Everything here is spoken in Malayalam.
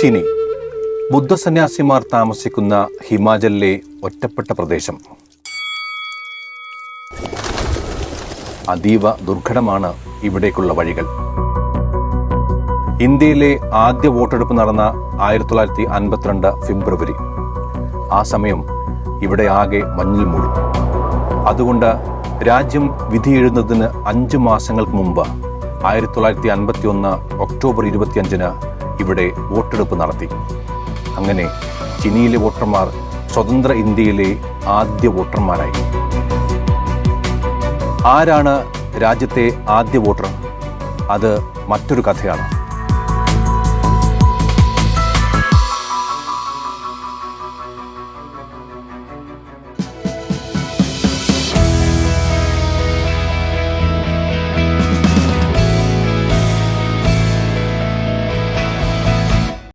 ചിനി ബുദ്ധസന്യാസിമാർ താമസിക്കുന്ന ഹിമാചലിലെ ഒറ്റപ്പെട്ട പ്രദേശം. അതീവ ദുർഘടമാണ് ഇവിടേക്കുള്ള വഴികൾ. ഇന്ത്യയിലെ ആദ്യ വോട്ടെടുപ്പ് നടന്ന 1952 ഫെബ്രുവരി. ആ സമയം ഇവിടെ ആകെ മഞ്ഞിൽ മൂടി. അതുകൊണ്ട് രാജ്യം വിധിയെഴുതുന്നതിന് 5 മാസങ്ങൾക്ക് മുമ്പ് 1951 ഒക്ടോബർ 25 ഇവിടെ വോട്ടെടുപ്പ് നടത്തി. അങ്ങനെ ചിനിയിലെ വോട്ടർമാർ സ്വതന്ത്ര ഇന്ത്യയിലെ ആദ്യ വോട്ടർമാരായി. ആരാണ് രാജ്യത്തെ ആദ്യ വോട്ടർ? അത് മറ്റൊരു കഥയാണ്.